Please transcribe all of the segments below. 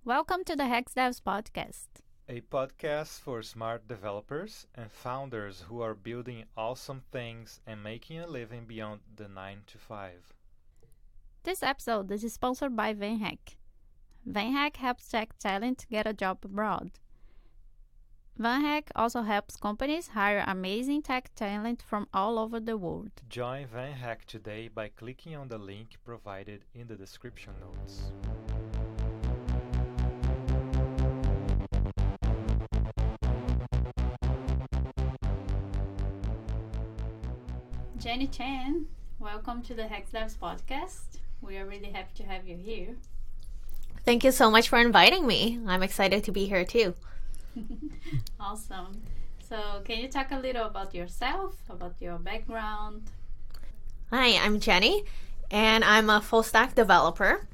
Welcome to the hexdevs podcast. A podcast for smart developers and founders who are building awesome things and making a living beyond the 9 to 5. This episode is sponsored by VanHack. VanHack helps tech talent get a job abroad. VanHack also helps companies hire amazing tech talent from all over the world. Join VanHack today by clicking on the link provided in the description notes. Jenny Chan, welcome to the hexdevs podcast. We are really happy to have you here. Thank you so much for inviting me. I'm excited to be here too. Awesome. So, can you talk a little about yourself, about your background? Hi, I'm Jenny, and I'm a full stack developer.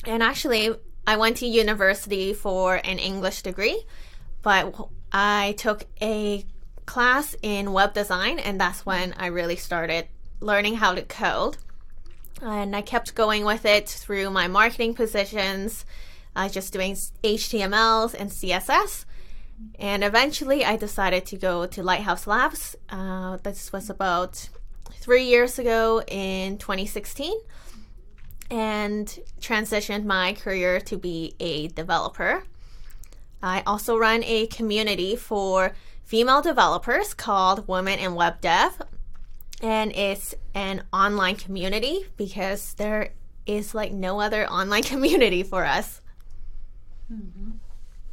And actually, I went to university for an English degree, but I took a class in web design, and that's when I really started learning how to code. And I kept going with it through my marketing positions, just doing HTMLs and CSS. And eventually I decided to go to Lighthouse Labs. This was about 3 years ago in 2016, and transitioned my career to be a developer. I also run a community for female developers called Women in Web Dev, and it's an online community because there is like no other online community for us. Mm-hmm.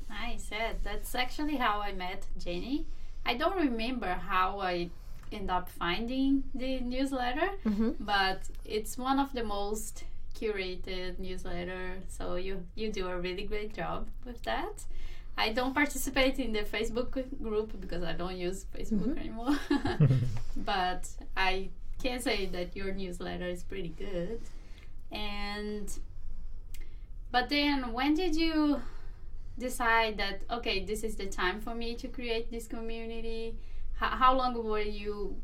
Nice. Yeah, that's actually how I met Jenny. I don't remember how I end up finding the newsletter, but it's one of the most curated newsletter, so you do a really great job with that. I don't participate in the Facebook group because I don't use Facebook anymore. But I can say that your newsletter is pretty good. But then when did you decide that, okay, this is the time for me to create this community? How long were you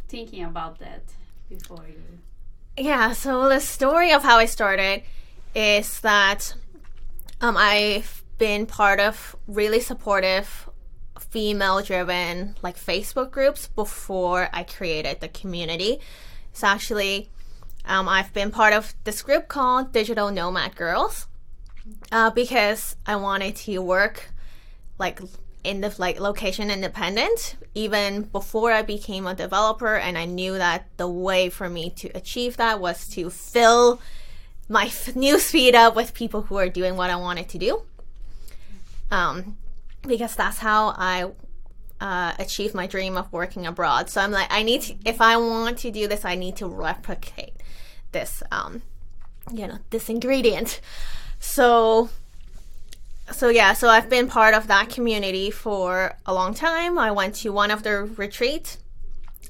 thinking about that before you? Yeah, so the story of how I started is that I've been part of really supportive female-driven like Facebook groups before I created the community. So actually, I've been part of this group called Digital Nomad Girls because I wanted to work like in the like location independent even before I became a developer, and I knew that the way for me to achieve that was to fill my newsfeed up with people who are doing what I wanted to do. Because that's how I achieved my dream of working abroad. So I'm like, if I want to do this, I need to replicate this, this ingredient. So I've been part of that community for a long time. I went to one of their retreats,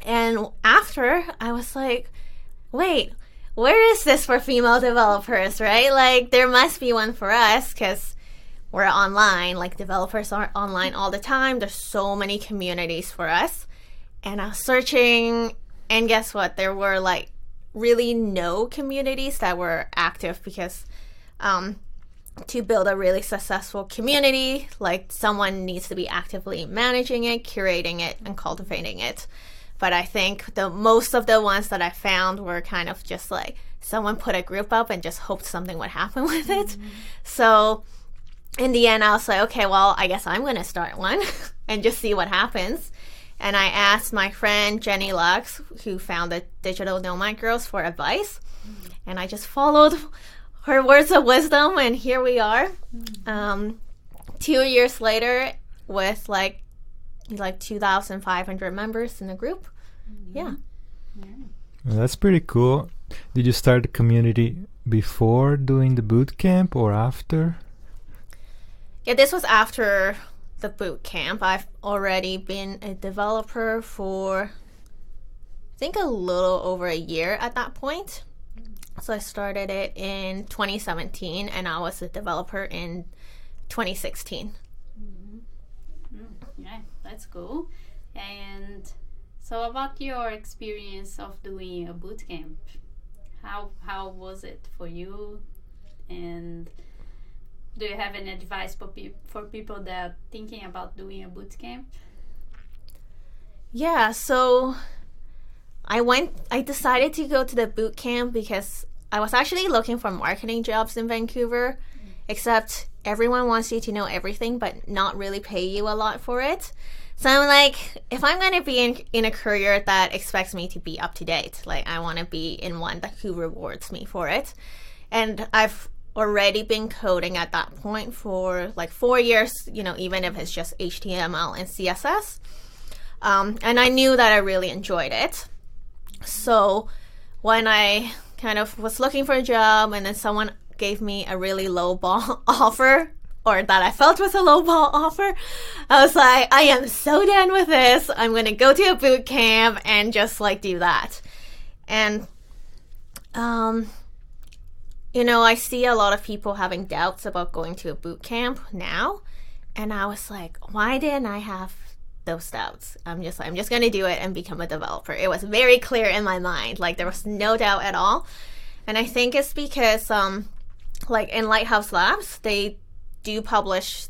and after I was like, wait, where is this for female developers, right? Like, there must be one for us because we're online, like developers are online all the time. There's so many communities for us. And I was searching, and guess what? There were like really no communities that were active because to build a really successful community, like someone needs to be actively managing it, curating it, and cultivating it. But I think most of the ones that I found were kind of just like someone put a group up and just hoped something would happen with it. So in the end, I was like, okay, well, I guess I'm going to start one and just see what happens. And I asked my friend Jenny Lux, who founded Digital Nomad Girls, for advice. And I just followed her words of wisdom, and here we are. 2 years later with like 2,500 members in the group. Yeah. Well, that's pretty cool. Did you start the community before doing the bootcamp or after? Yeah, this was after the boot camp. I've already been a developer for, I think, a little over a year at that point. So I started it in 2017, and I was a developer in 2016. Yeah, that's cool. And so about your experience of doing a boot camp, how was it for you? And do you have any advice for people that are thinking about doing a boot camp? Yeah, so I decided to go to the boot camp because I was actually looking for marketing jobs in Vancouver, except everyone wants you to know everything but not really pay you a lot for it. So I'm like, if I'm going to be in a career that expects me to be up to date, like I want to be in one who rewards me for it. And I've already been coding at that point for like 4 years, even if it's just HTML and CSS. And I knew that I really enjoyed it. So when I kind of was looking for a job and then someone gave me a really low ball offer, or that I felt was a low ball offer, I was like, I am so done with this. I'm going to go to a boot camp and just like do that. And, I see a lot of people having doubts about going to a boot camp now. And I was like, why didn't I have those doubts? I'm just going to do it and become a developer. It was very clear in my mind. Like there was no doubt at all. And I think it's because, like in Lighthouse Labs, they do publish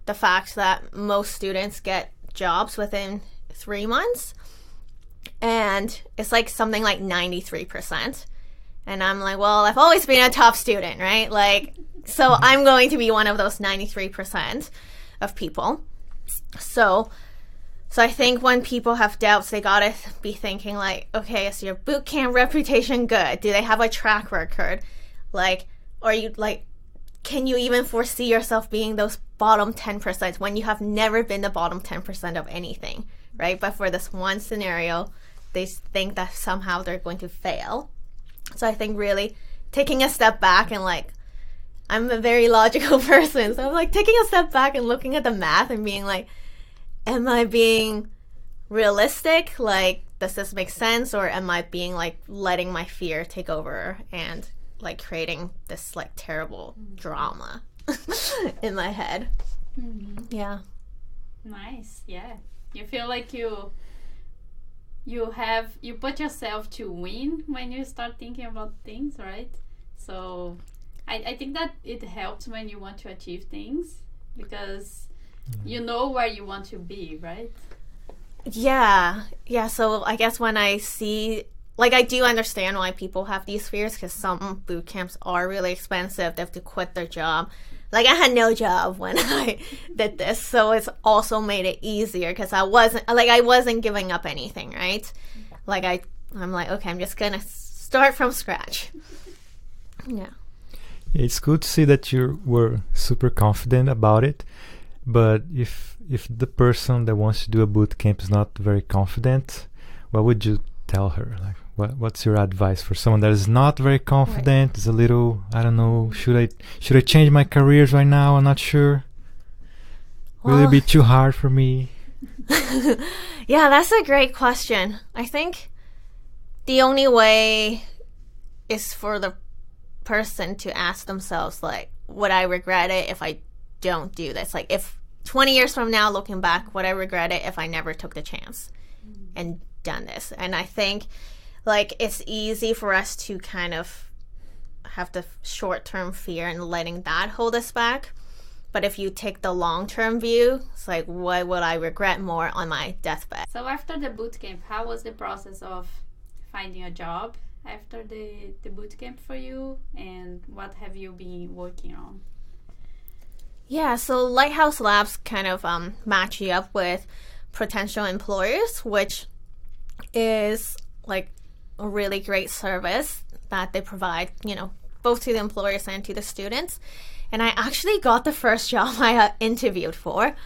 the fact that most students get jobs within 3 months, and it's like something like 93%. And I'm like, well, I've always been a top student, right? Like, so I'm going to be one of those 93% of people. So I think when people have doubts, they gotta be thinking like, okay, is your boot camp reputation good? Do they have a track record? Like, are you like, can you even foresee yourself being those bottom 10% when you have never been the bottom 10% of anything, right? But for this one scenario, they think that somehow they're going to fail. So I think really taking a step back and like, I'm a very logical person. So I'm like taking a step back and looking at the math and being like, am I being realistic? Like, does this make sense? Or am I being like letting my fear take over and like creating this like terrible drama in my head? Yeah. Nice. Yeah. You feel like you put yourself to win when you start thinking about things, right? So I think that it helps when you want to achieve things because you know where you want to be, right? Yeah. So I guess when I see, like, I do understand why people have these fears because some boot camps are really expensive. They have to quit their job. Like, I had no job when I did this, so it's also made it easier because I wasn't giving up anything, right? Like, I'm like, okay, I'm just gonna start from scratch. Yeah. It's good to see that you were super confident about it, but if the person that wants to do a boot camp is not very confident, what would you tell her? Like, what's your advice for someone that is not very confident, right. Is a little, I don't know, should I change my careers right now? I'm not sure. Will it be too hard for me? Yeah, that's a great question. I think the only way is for the person to ask themselves, like, would I regret it if I don't do this? Like, if 20 years from now, looking back, would I regret it if I never took the chance and done this? And I think, like, it's easy for us to kind of have the short-term fear and letting that hold us back. But if you take the long-term view, it's like, what would I regret more on my deathbed? So after the boot camp, how was the process of finding a job after the boot camp for you? And what have you been working on? Yeah, so Lighthouse Labs kind of match you up with potential employers, which is like a really great service that they provide, both to the employers and to the students. And I actually got the first job I interviewed for.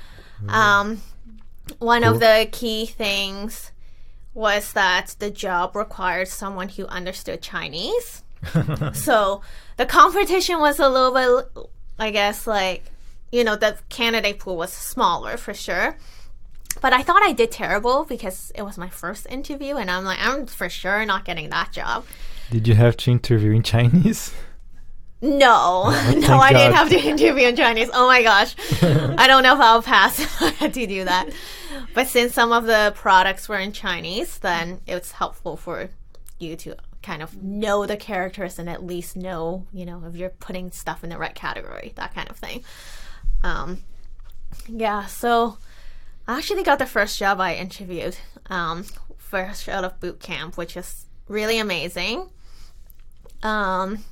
One of the key things was that the job required someone who understood Chinese. So the competition was a little bit, I guess, like, the candidate pool was smaller for sure. But I thought I did terrible because it was my first interview, and I'm like, I'm for sure not getting that job. Did you have to interview in Chinese? No, I didn't have to interview in Chinese. Oh my gosh. I don't know if I'll pass if I had to do that. But since some of the products were in Chinese, then it's helpful for you to kind of know the characters and at least know, if you're putting stuff in the right category, that kind of thing. So I actually got the first job I interviewed, first out of boot camp, which is really amazing. And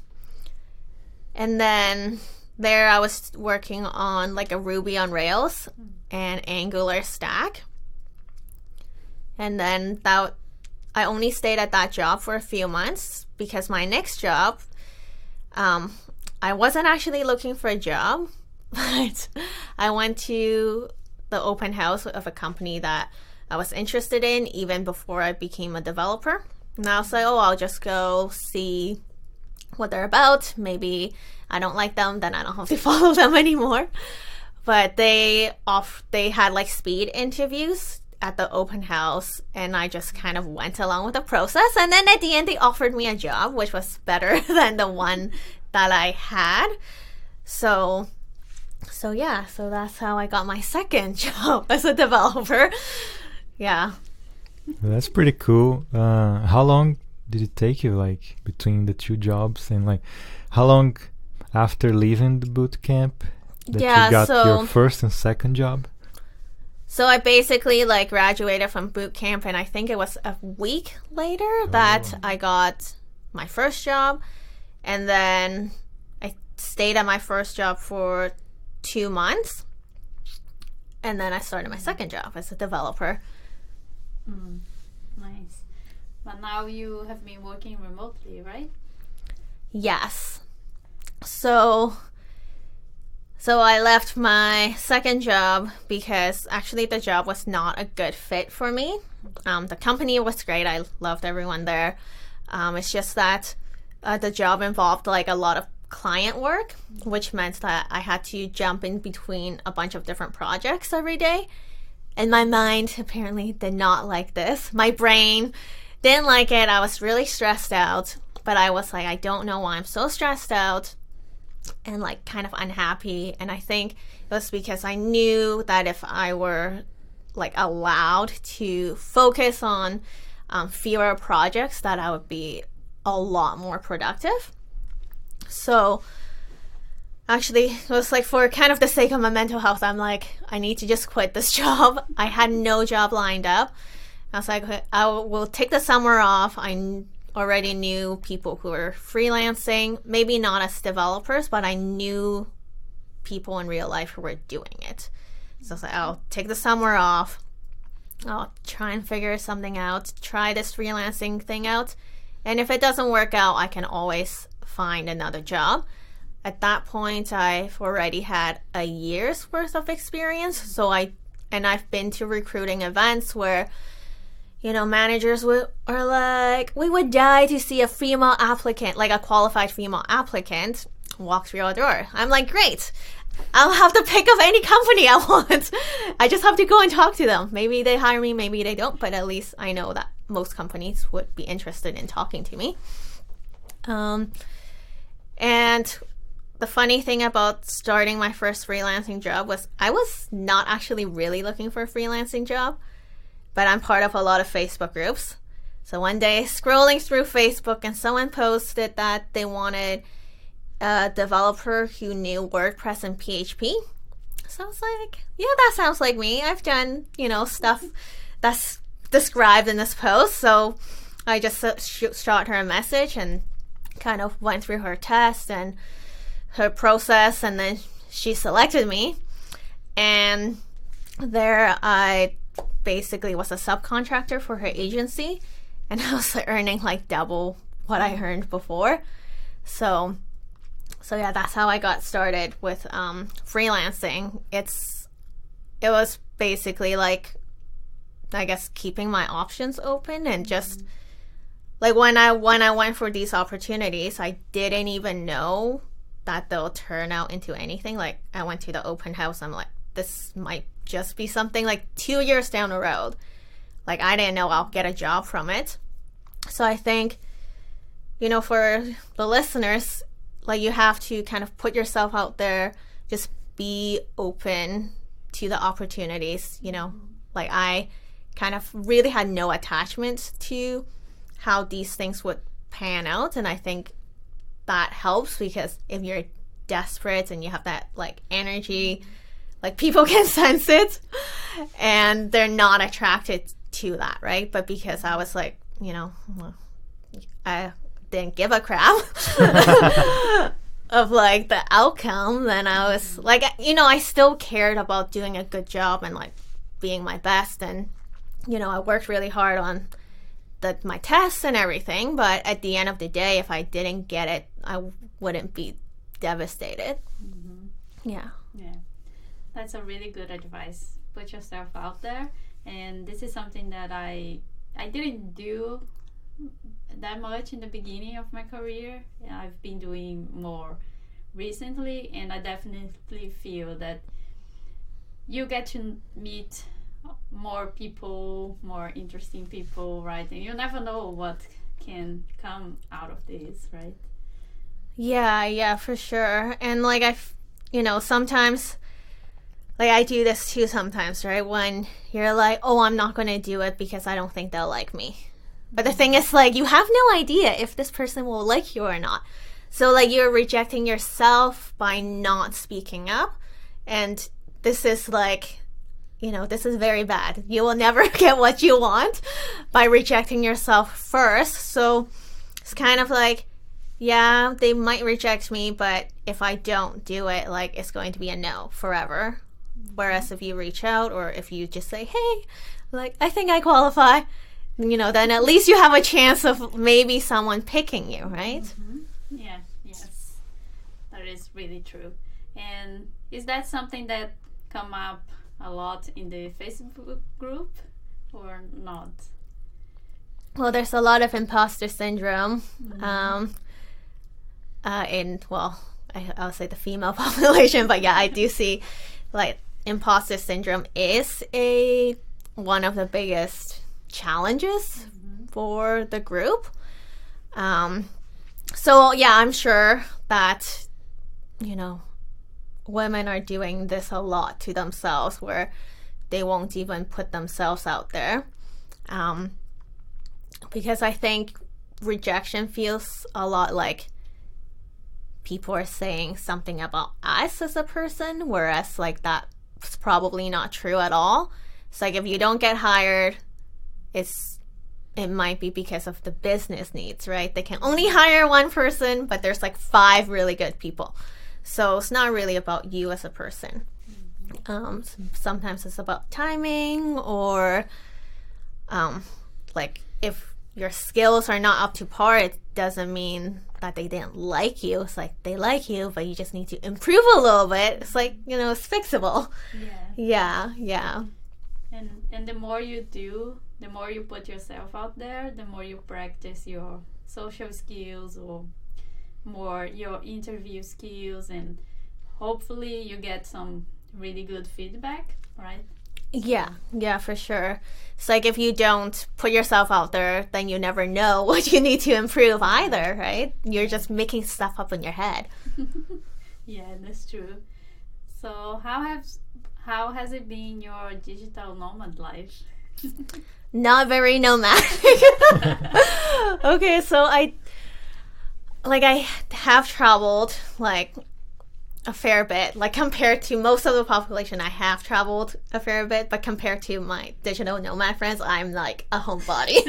then there I was working on like a Ruby on Rails and Angular stack. And then I only stayed at that job for a few months because my next job, I wasn't actually looking for a job, but I went to the open house of a company that I was interested in even before I became a developer. And I was like, I'll just go see what they're about. Maybe I don't like them, then I don't have to follow them anymore. But they had like speed interviews at the open house, and I just kind of went along with the process. And then at the end, they offered me a job, which was better than the one that I had. So that's how I got my second job as a developer. Yeah. That's pretty cool. How long did it take you, like, between the two jobs? And, like, how long after leaving the boot camp that you got your first and second job? So I basically, like, graduated from boot camp, and I think it was a week later that I got my first job. And then I stayed at my first job for 2 months. And then I started my second job as a developer. Nice. But now you have been working remotely, right? Yes. So I left my second job because actually the job was not a good fit for me. The company was great. I loved everyone there. It's just that the job involved like a lot of client work, which meant that I had to jump in between a bunch of different projects every day. And my mind apparently did not like this. My brain didn't like it. I was really stressed out. But I was like, I don't know why I'm so stressed out and like kind of unhappy. And I think it was because I knew that if I were like allowed to focus on fewer projects, that I would be a lot more productive. So actually, it was like for kind of the sake of my mental health, I'm like, I need to just quit this job. I had no job lined up. I was like, I will take the summer off. I already knew people who were freelancing, maybe not as developers, but I knew people in real life who were doing it. So I was like, I'll take the summer off. I'll try and figure something out, try this freelancing thing out. And if it doesn't work out, I can always find another job. At that point, I've already had a year's worth of experience. So I've been to recruiting events where, managers are like, we would die to see a female applicant, like a qualified female applicant, walk through our door. I'm like, great. I'll have to pick up any company I want. I just have to go and talk to them. Maybe they hire me, maybe they don't, but at least I know that most companies would be interested in talking to me. And the funny thing about starting my first freelancing job was I was not actually really looking for a freelancing job, but I'm part of a lot of Facebook groups. So one day, scrolling through Facebook, and someone posted that they wanted a developer who knew WordPress and PHP. So I was like, yeah, that sounds like me. I've done, stuff that's described in this post. So I just shot her a message and kind of went through her test and her process, and then she selected me. And there I basically was a subcontractor for her agency, and I was earning like double what I earned before. So yeah, that's how I got started with freelancing. It was basically like, I guess, keeping my options open, and just like when I went for these opportunities, I didn't even know that they'll turn out into anything. Like I went to the open house, I'm like, this might just be something like 2 years down the road. Like I didn't know I'll get a job from it. So I think, for the listeners, like you have to kind of put yourself out there, just be open to the opportunities, like I kind of really had no attachment to how these things would pan out. And I think that helps, because if you're desperate and you have that like energy, like people can sense it and they're not attracted to that, right? But because I was like, I didn't give a crap of like the outcome, then I was like, I still cared about doing a good job and like being my best, and I worked really hard on my tests and everything, but at the end of the day, if I didn't get it, I wouldn't be devastated. Yeah, that's a really good advice. Put yourself out there, and this is something that I didn't do that much in the beginning of my career. I've been doing more recently, and I definitely feel that you get to meet more people, more interesting people, right? And you never know what can come out of this, right? Yeah, for sure. And like sometimes, like I do this too sometimes, right? When you're like, oh, I'm not going to do it because I don't think they'll like me. But the thing is, like, you have no idea if this person will like you or not. So like you're rejecting yourself by not speaking up. And this is like, this is very bad. You will never get what you want by rejecting yourself first. So it's kind of like, yeah, they might reject me, but if I don't do it, like, it's going to be a no forever. Whereas if you reach out, or if you just say, hey, like, I think I qualify, then at least you have a chance of maybe someone picking you, right? Yes. That is really true. And is that something that come up a lot in the Facebook group or not? Well, there's a lot of imposter syndrome. I'll say the female population, but yeah, I do see like imposter syndrome is one of the biggest challenges for the group. So yeah, I'm sure that women are doing this a lot to themselves, where they won't even put themselves out there, because I think rejection feels a lot like people are saying something about us as a person, whereas like that's probably not true at all. It's like if you don't get hired, it might be because of the business needs, right? They can only hire one person, but there's like 5 really good people. So it's not really about you as a person. Sometimes it's about timing, or like if your skills are not up to par, it doesn't mean that they didn't like you. It's like they like you, but you just need to improve a little bit. It's like, it's fixable. Yeah. And the more you do, the more you put yourself out there, the more you practice your social skills, or more your interview skills, and hopefully you get some really good feedback, right? Yeah, for sure. It's like if you don't put yourself out there, then you never know what you need to improve either, right? You're just making stuff up in your head. Yeah, that's true. So how has it been your digital nomad life? Not very nomadic. Okay, so I have traveled like a fair bit, like compared to most of the population. I have traveled a fair bit, but compared to my digital nomad friends, I'm like a homebody.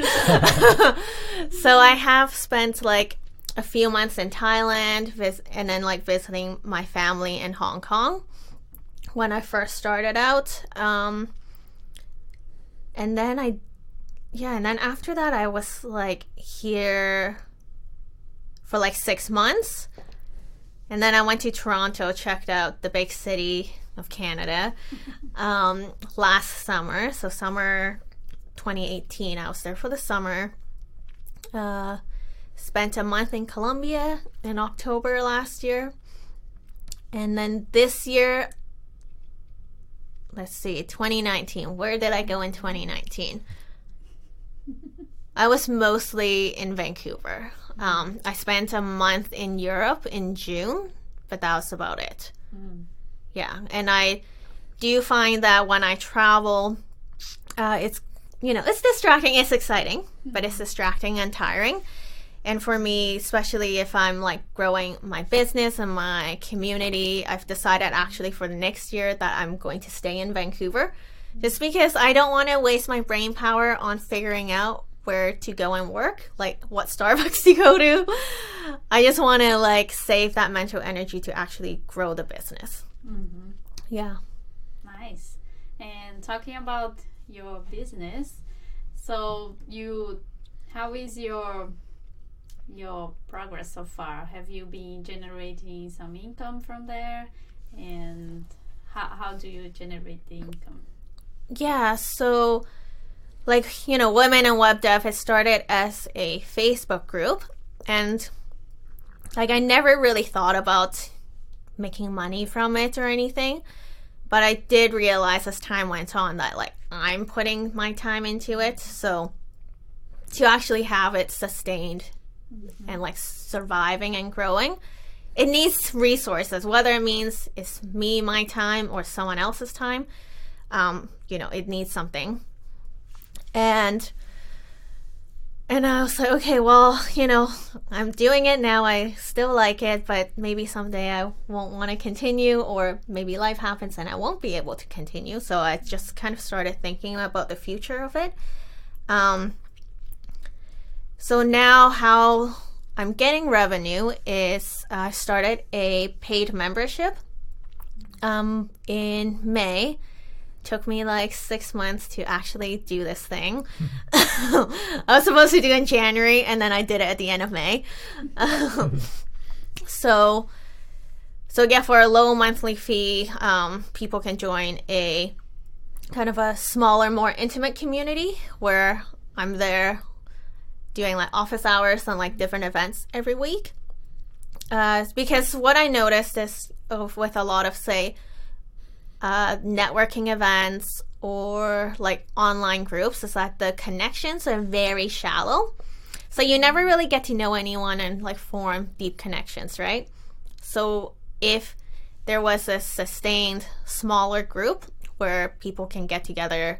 So I have spent like a few months in Thailand, and then like visiting my family in Hong Kong when I first started out. And then after that I was like here for like 6 months. And then I went to Toronto, checked out the big city of Canada last summer. So summer 2018, I was there for the summer. Spent a month in Colombia in October last year. And then this year, let's see, 2019. Where did I go in 2019? I was mostly in Vancouver. I spent a month in Europe in June, but that was about it. Yeah, and I do find that when I travel, it's distracting. It's exciting, but it's distracting and tiring. And for me, especially if I'm like growing my business and my community, I've decided actually for the next year that I'm going to stay in Vancouver, just because I don't want to waste my brain power on figuring out where to go and work, like what Starbucks to go to. I just want to like save that mental energy to actually grow the business. Mm-hmm. Yeah. Nice. And talking about your business, so how is your progress so far? Have you been generating some income from there? And how do you generate the income? Yeah, so like, Women in Web Dev has started as a Facebook group, and like I never really thought about making money from it or anything, but I did realize as time went on that like I'm putting my time into it, so to actually have it sustained and like surviving and growing, it needs resources, whether it means it's me, my time, or someone else's time. It needs something. And I was like, okay, well, I'm doing it now. I still like it, but maybe someday I won't want to continue, or maybe life happens and I won't be able to continue. So I just kind of started thinking about the future of it. So now how I'm getting revenue is I started a paid membership in May. Took me like 6 months to actually do this thing. I was supposed to do it in January, and then I did it at the end of May. So yeah, for a low monthly fee, people can join a kind of a smaller, more intimate community where I'm there doing like office hours and like different events every week. Because what I noticed is with a lot of, say, networking events or like online groups, is that the connections are very shallow. So you never really get to know anyone and like form deep connections, right? So if there was a sustained smaller group where people can get together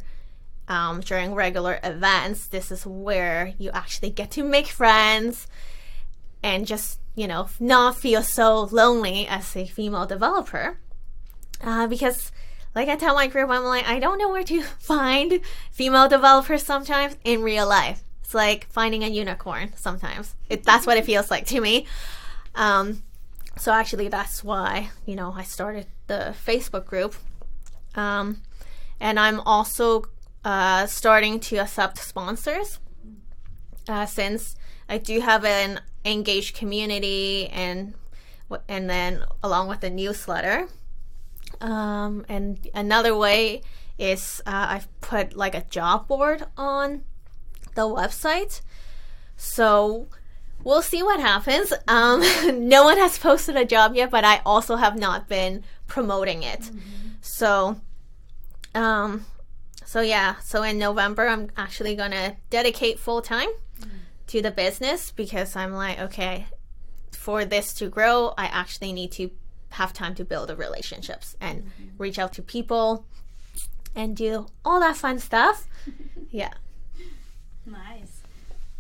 during regular events, this is where you actually get to make friends and just, not feel so lonely as a female developer. Because like I tell my group, I'm like, I don't know where to find female developers sometimes in real life. It's like finding a unicorn sometimes. That's what it feels like to me. So actually that's why, I started the Facebook group. And I'm also starting to accept sponsors since I do have an engaged community and then along with the newsletter. And another way is I've put like a job board on the website. So we'll see what happens. No one has posted a job yet, but I also have not been promoting it. Mm-hmm. So in November, I'm actually going to dedicate full time to the business, because I'm like, okay, for this to grow, I actually need to have time to build the relationships and reach out to people and do all that fun stuff. Yeah. Nice.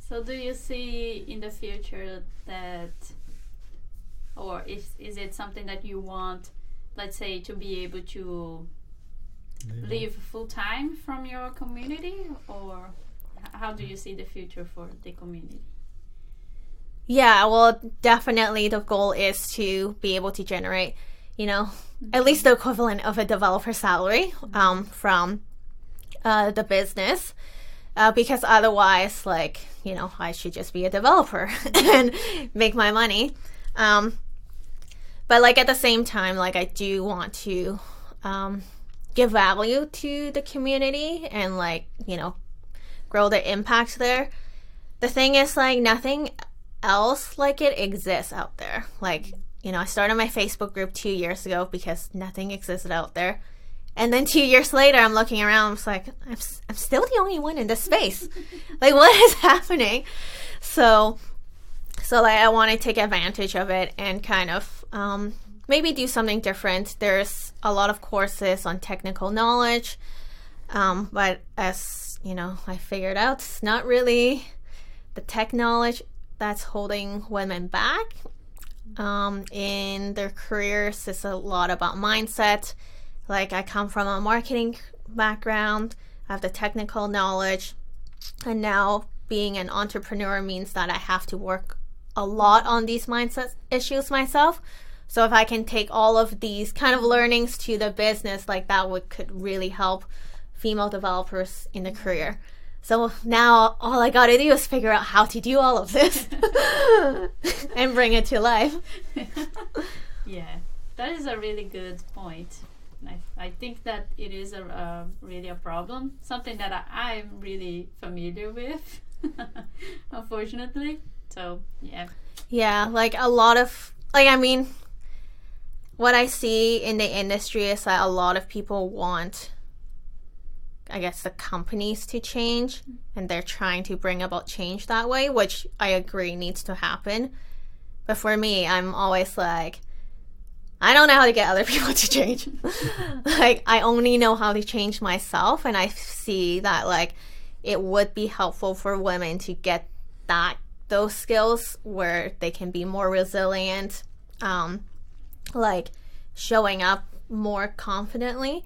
So do you see in the future that, or is it something that you want, let's say, to be able to live full time from your community, or how do you see the future for the community? Yeah, well, definitely the goal is to be able to generate, at least the equivalent of a developer salary from the business, because otherwise, like, I should just be a developer and make my money. But like at the same time, like I do want to give value to the community and like, grow the impact there. The thing is, like, nothing else like it exists out there. Like, I started my Facebook group 2 years ago because nothing existed out there. And then 2 years later, I'm looking around, I'm like, I'm still the only one in this space. Like, what is happening? So like, I want to take advantage of it and kind of maybe do something different. There's a lot of courses on technical knowledge, but as I figured out, it's not really the tech knowledge that's holding women back in their careers is a lot about mindset. Like, I come from a marketing background, I have the technical knowledge, and now being an entrepreneur means that I have to work a lot on these mindset issues myself. So if I can take all of these kind of learnings to the business, like that could really help female developers in the career. So now all I gotta do is figure out how to do all of this and bring it to life. Yeah, that is a really good point. I think that it is really a problem, something that I'm really familiar with, unfortunately. So, yeah. Yeah, like a lot of, like, I mean, what I see in the industry is that a lot of people want, I guess, the companies to change, and they're trying to bring about change that way, which I agree needs to happen. But for me, I'm always like, I don't know how to get other people to change. Like, I only know how to change myself, and I see that, like, it would be helpful for women to get those skills where they can be more resilient, like showing up more confidently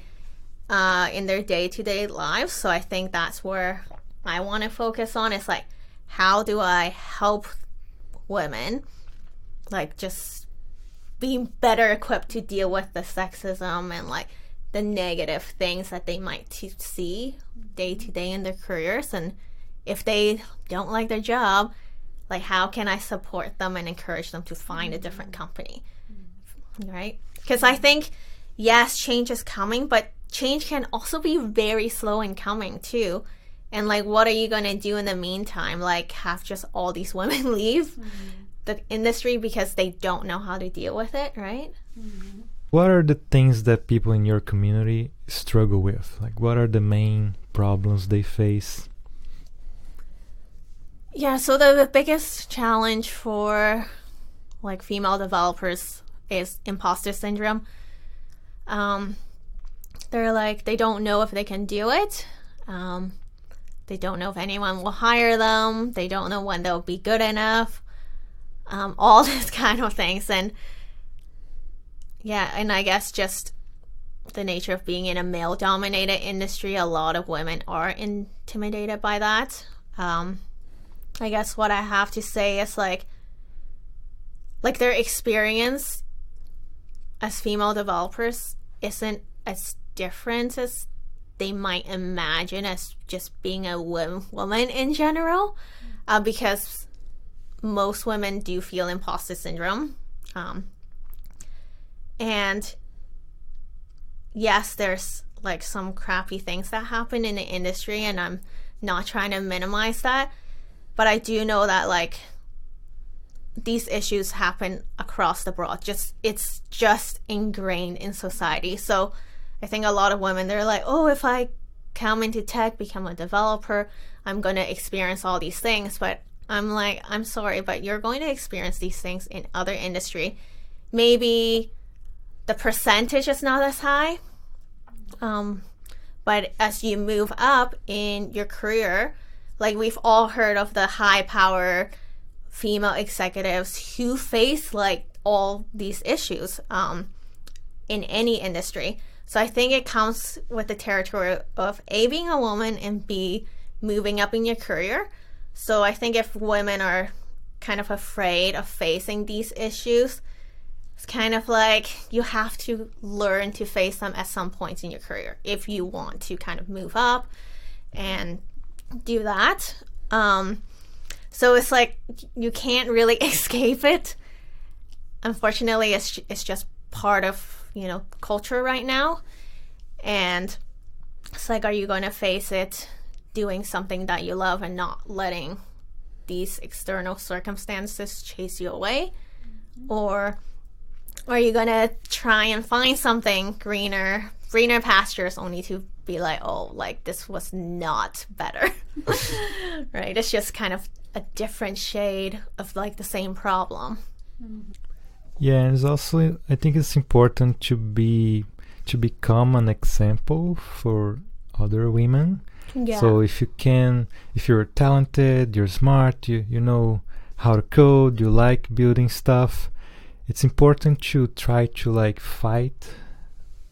in their day-to-day lives. So I think that's where I want to focus on, is like, how do I help women, like, just be better equipped to deal with the sexism and like the negative things that they might see day to day in their careers. And if they don't like their job, like, how can I support them and encourage them to find a different company, right? Because I think, yes, change is coming, but change can also be very slow in coming too. And like, what are you going to do in the meantime? Like, have just all these women leave the industry because they don't know how to deal with it, right? What are the things that people in your community struggle with? Like, what are the main problems they face? Yeah, so the biggest challenge for like female developers is imposter syndrome. They're like, they don't know if they can do it. They don't know if anyone will hire them. They don't know when they'll be good enough. All this kind of things. And yeah, and I guess just the nature of being in a male-dominated industry, a lot of women are intimidated by that. I guess what I have to say is like their experience as female developers isn't as different as they might imagine as just being a woman in general, because most women do feel imposter syndrome. And yes, there's like some crappy things that happen in the industry, and I'm not trying to minimize that, but I do know that like these issues happen across the board. It's just ingrained in society. So I think a lot of women, they're like, oh, if I come into tech, become a developer, I'm going to experience all these things. But I'm like, I'm sorry, but you're going to experience these things in other industry. Maybe the percentage is not as high, but as you move up in your career, like we've all heard of the high power female executives who face like all these issues in any industry. So I think it comes with the territory of A, being a woman, and B, moving up in your career. So I think if women are kind of afraid of facing these issues, it's kind of like you have to learn to face them at some point in your career if you want to kind of move up and do that. So it's like you can't really escape it. Unfortunately, it's just part of, you know, culture right now. And it's like, are you going to face it doing something that you love and not letting these external circumstances chase you away? Or are you going to try and find something greener pastures, only to be like, oh, like this was not better? Right? It's just kind of a different shade of like the same problem. Yeah, and it's also, I think it's important to become an example for other women. Yeah. So if you're talented, you're smart, you know how to code, you like building stuff, it's important to try to like fight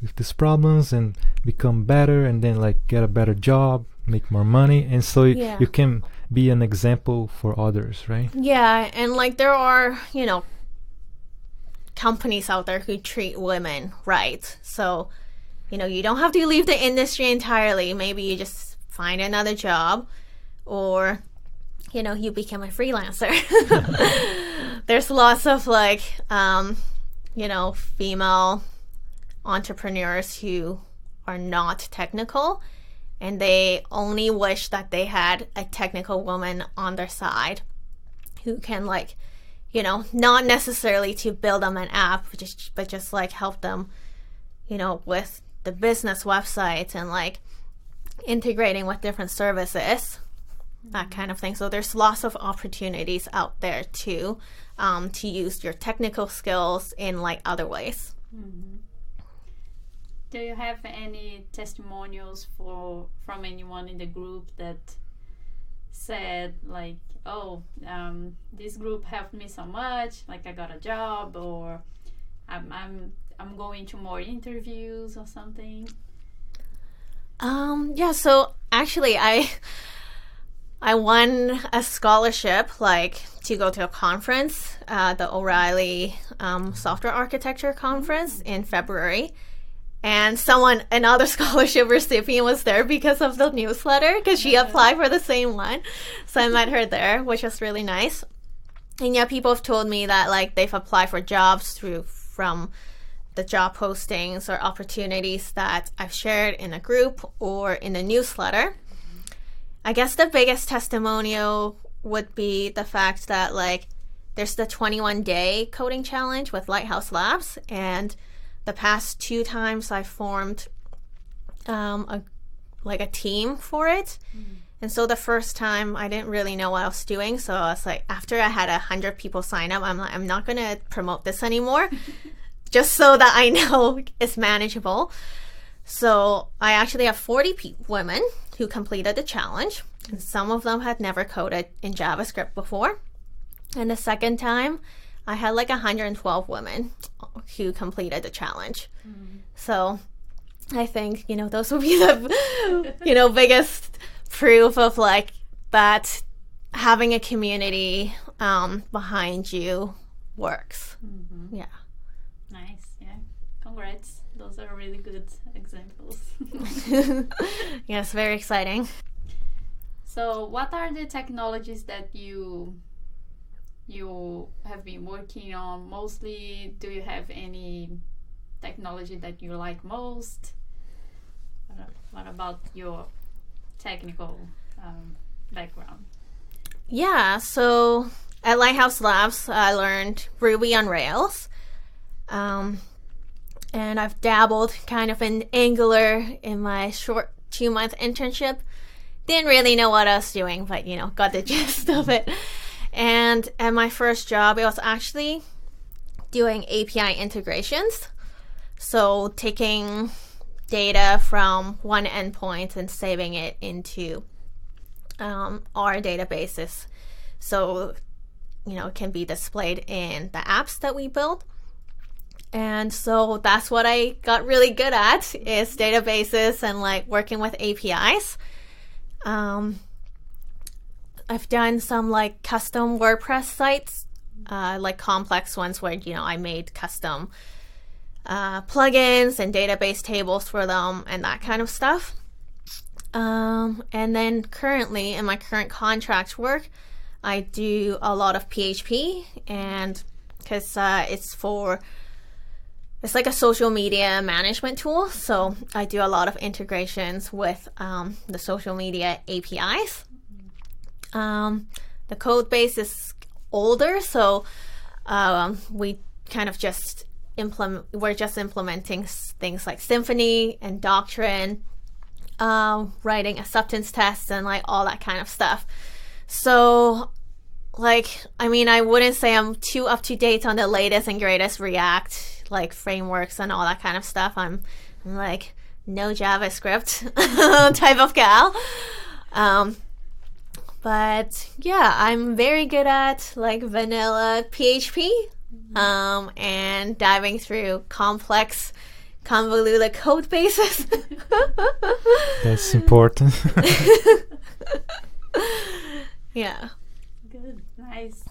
with these problems and become better, and then like get a better job, make more money, and so you can be an example for others, right? Yeah, and like there are, you know, companies out there who treat women right. So, you know, you don't have to leave the industry entirely. Maybe you just find another job, or, you know, you become a freelancer. There's lots of like, you know, female entrepreneurs who are not technical, and they only wish that they had a technical woman on their side who can, like, you know, not necessarily to build them an app, but just like help them, you know, with the business website and like integrating with different services, that kind of thing. So there's lots of opportunities out there too, to use your technical skills in like other ways. Mm-hmm. Do you have any testimonials from anyone in the group that said like, oh, this group helped me so much, like I got a job, or I'm going to more interviews or something? Yeah, so actually I won a scholarship like to go to a conference, the O'Reilly Software Architecture Conference in February. And another scholarship recipient was there because of the newsletter, because she applied for the same one. So I met her there, which was really nice. And yeah, people have told me that like they've applied for jobs from the job postings or opportunities that I've shared in a group or in the newsletter. I guess the biggest testimonial would be the fact that like there's the 21-day coding challenge with Lighthouse Labs, and the past 2 times I formed a team for it. And so the first time I didn't really know what I was doing. So I was like, after I had 100 people sign up, I'm like, I'm not going to promote this anymore just so that I know it's manageable. So I actually have 40 women who completed the challenge. And some of them had never coded in JavaScript before. And the second time, I had like 112 women who completed the challenge. So I think, you know, those would be the, you know, biggest proof of like that having a community behind you works. Mm-hmm. Yeah. Nice. Yeah. Congrats. Those are really good examples. Yes, very exciting. So what are the technologies that you have been working on mostly? Do you have any technology that you like most? What about your technical background? Yeah, so at Lighthouse Labs, I learned Ruby on Rails. And I've dabbled kind of in Angular in my short 2-month internship. Didn't really know what I was doing, but, you know, got the gist of it. And at my first job, it was actually doing API integrations. So taking data from one endpoint and saving it into our databases. So, you know, it can be displayed in the apps that we build. And so that's what I got really good at, is databases and like working with APIs. I've done some like custom WordPress sites, like complex ones where, you know, I made custom plugins and database tables for them and that kind of stuff. And then currently in my current contract work, I do a lot of PHP, and because it's like a social media management tool. So I do a lot of integrations with the social media APIs. The code base is older, so we kind of just we're just implementing things like Symfony and Doctrine, writing acceptance tests and like all that kind of stuff. So like, I mean, I wouldn't say I'm too up to date on the latest and greatest React like frameworks and all that kind of stuff. I'm like no JavaScript type of gal. But yeah, I'm very good at like vanilla PHP, and diving through complex, convoluted code bases. That's important. Yeah. Good, nice.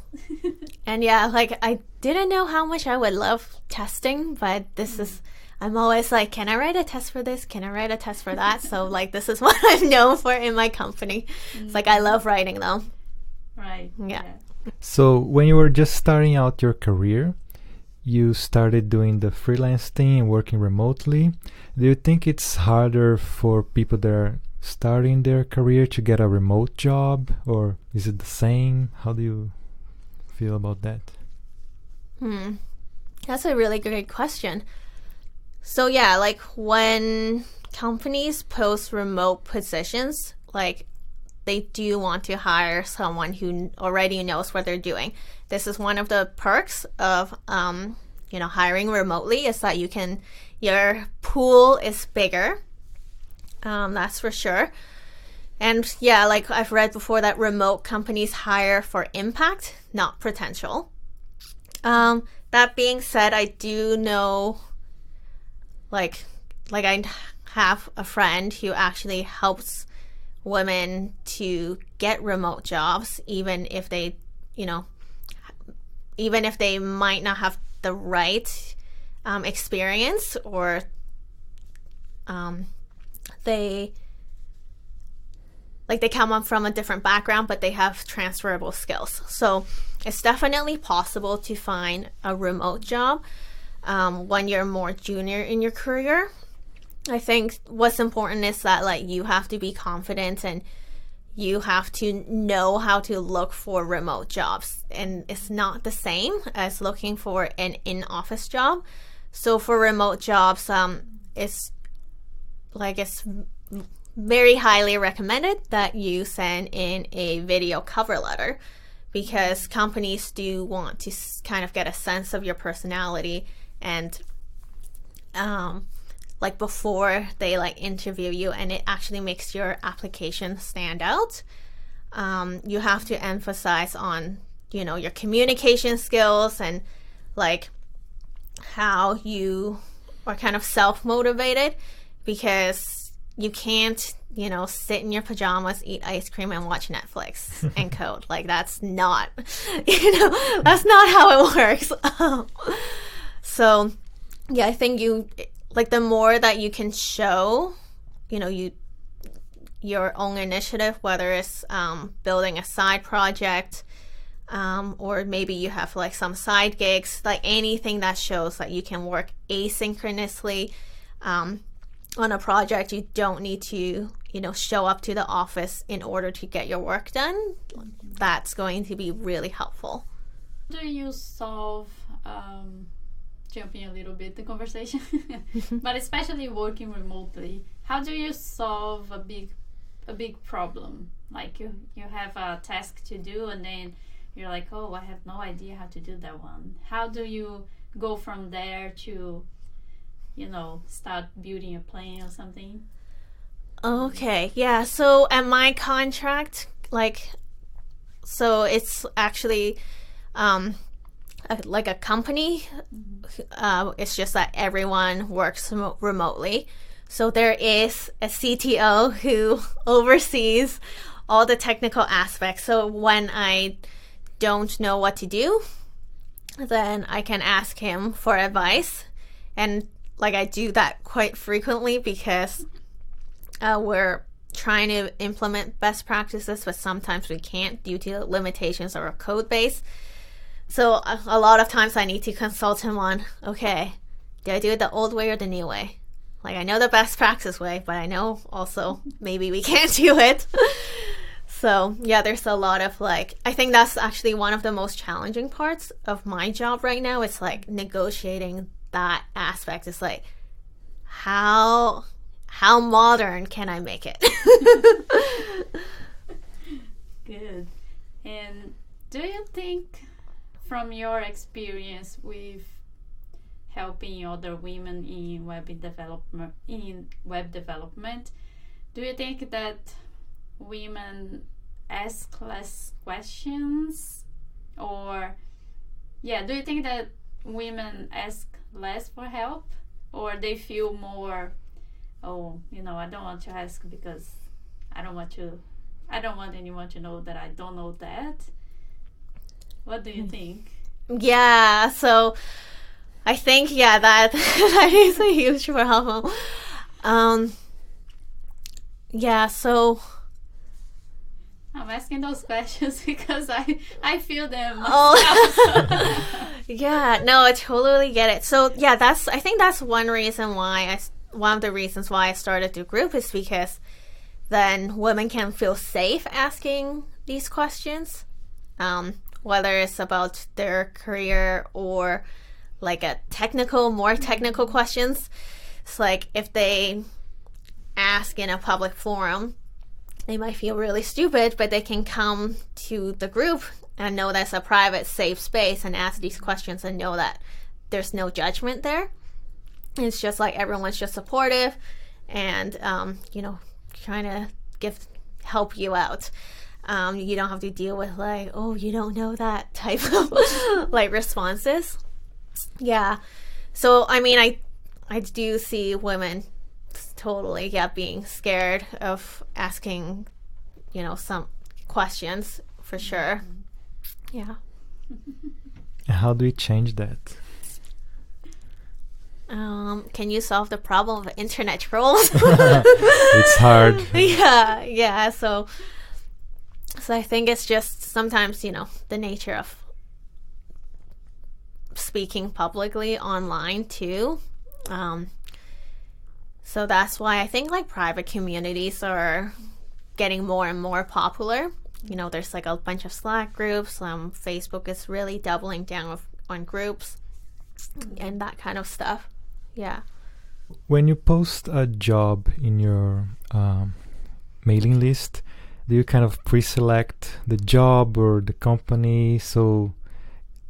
And yeah, like I didn't know how much I would love testing, but this is, I'm always like, can I write a test for this? Can I write a test for that? So like this is what I'm known for in my company. It's like I love writing them. Right. Yeah. So when you were just starting out your career, you started doing the freelance thing and working remotely. Do you think it's harder for people that are starting their career to get a remote job, or is it the same? How do you feel about that? That's a really great question. So yeah, like when companies post remote positions, like they do want to hire someone who already knows what they're doing. This is one of the perks of hiring remotely, is that your pool is bigger. That's for sure. And yeah, like I've read before that remote companies hire for impact, not potential. That being said, I do know like I have a friend who actually helps women to get remote jobs, even if they might not have the right experience, or they come up from a different background, but they have transferable skills. So it's definitely possible to find a remote job when you're more junior in your career. I think what's important is that like you have to be confident and you have to know how to look for remote jobs, and it's not the same as looking for an in-office job. So for remote jobs, it's very highly recommended that you send in a video cover letter, because companies do want to kind of get a sense of your personality, and like before they like interview you, and it actually makes your application stand out. You have to emphasize on your communication skills, and like how you are kind of self-motivated, because you can't sit in your pajamas, eat ice cream, and watch Netflix and code. Like that's not that's not how it works. So yeah, I think the more that you can show your own initiative, whether it's building a side project, or maybe you have like some side gigs, like anything that shows that you can work asynchronously on a project. You don't need to show up to the office in order to get your work done. That's going to be really helpful. Do you solve jumping a little bit the conversation, but especially working remotely, how do you solve a big problem? Like you have a task to do, and then you're like, oh, I have no idea how to do that one. How do you go from there to start building a plan or something? Okay, yeah. So at my contract, so it's actually like a company. It's just that everyone works remotely. So there is a CTO who oversees all the technical aspects. So when I don't know what to do, then I can ask him for advice. And I do that quite frequently, because we're trying to implement best practices, but sometimes we can't due to limitations of our code base. So a lot of times I need to consult him on, okay, do I do it the old way or the new way? I know the best practice way, but I know also maybe we can't do it. So yeah, there's a lot of I think that's actually one of the most challenging parts of my job right now. It's negotiating that aspect. It's how modern can I make it? Good. And do you think, from your experience with helping other women in web development, do you think that women ask less questions? Or, yeah, do you think that women ask less for help? Or they feel more, oh, I don't want to ask because I don't want anyone to know that I don't know that. What do you think? Yeah, so I think, that that is a huge problem. Yeah, so I'm asking those questions because I feel them myself. Oh. Yeah, no, I totally get it. So yeah, I think that's one of the reasons why I started the group is because then women can feel safe asking these questions, whether it's about their career or like more technical questions. It's like if they ask in a public forum, they might feel really stupid, but they can come to the group and know that's a private, safe space and ask these questions and know that there's no judgment there. It's just like everyone's just supportive and, trying to help you out. You don't have to deal with like, oh, you don't know that type of like responses. Yeah. So, I mean, I do see women totally, being scared of asking, some questions for sure. Yeah. How do we change that? Can you solve the problem of internet trolls? It's hard. Yeah. So I think it's just sometimes, the nature of speaking publicly online too. So that's why I think like private communities are getting more and more popular. There's like a bunch of Slack groups. Facebook is really doubling down on groups and that kind of stuff. Yeah. When you post a job in your mailing list, do you kind of pre-select the job or the company so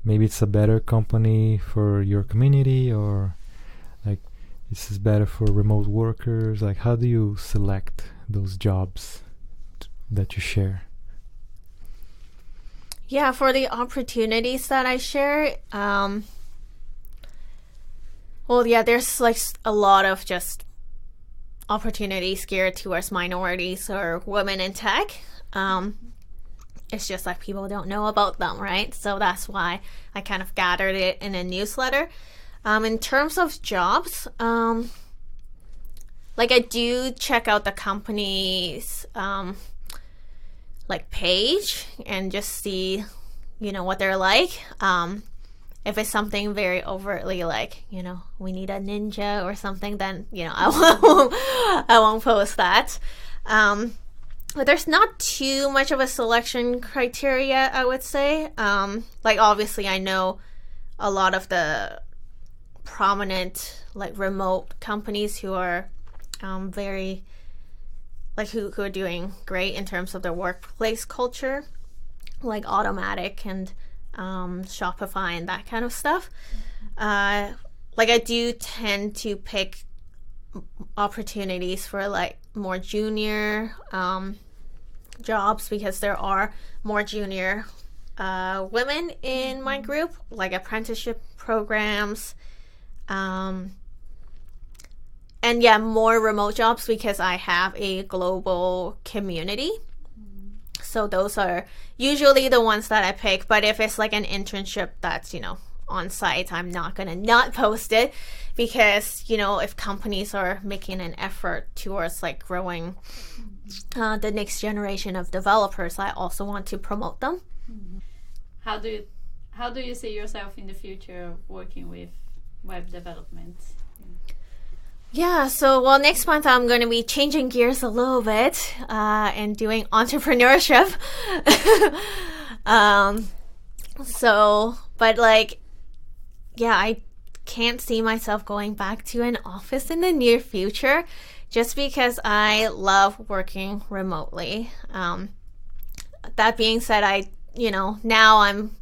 maybe it's a better company for your community, or like this is better for remote workers? Like, how do you select those jobs that you share? Yeah, for the opportunities that I share, there's like a lot of just opportunities geared towards minorities or women in tech. It's just like people don't know about them, right? So that's why I kind of gathered it in a newsletter. In terms of jobs, like I do check out the company's like page and just see, what they're like. If it's something very overtly like, we need a ninja or something, then, I won't post that. But there's not too much of a selection criteria, I would say. Like, obviously, I know a lot of the prominent, like, remote companies who are very, like, who are doing great in terms of their workplace culture, like Automatic and Shopify and that kind of stuff. Like, I do tend to pick opportunities for like more junior jobs because there are more junior women in my group, like apprenticeship programs, and more remote jobs because I have a global community. So those are usually the ones that I pick. But if it's like an internship that's, on site, I'm not going to not post it because, if companies are making an effort towards like growing the next generation of developers, I also want to promote them. How do you see yourself in the future working with web development? Yeah, so next month I'm going to be changing gears a little bit and doing entrepreneurship. I can't see myself going back to an office in the near future just because I love working remotely. That being said, now I'm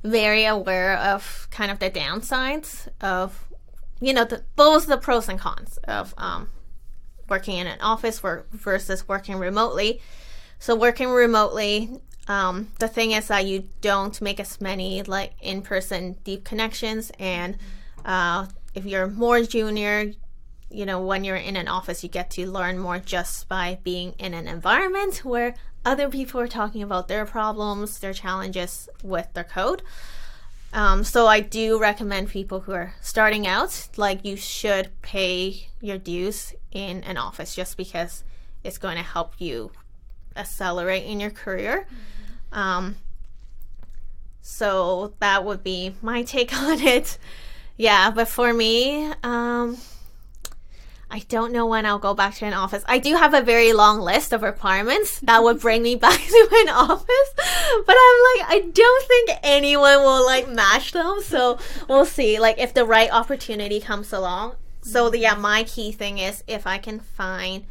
very aware of kind of the downsides of both the pros and cons of working in an office versus working remotely. So working remotely, the thing is that you don't make as many like in-person deep connections, and if you're more junior, you know, when you're in an office, you get to learn more just by being in an environment where other people are talking about their problems, their challenges with their code. So I do recommend people who are starting out, like, you should pay your dues in an office just because it's going to help you accelerate in your career. So that would be my take on it. Yeah, but for me, I don't know when I'll go back to an office. I do have a very long list of requirements that would bring me back to an office, but I'm like, I don't think anyone will like match them. So we'll see, like, if the right opportunity comes along. So yeah, my key thing is if I can find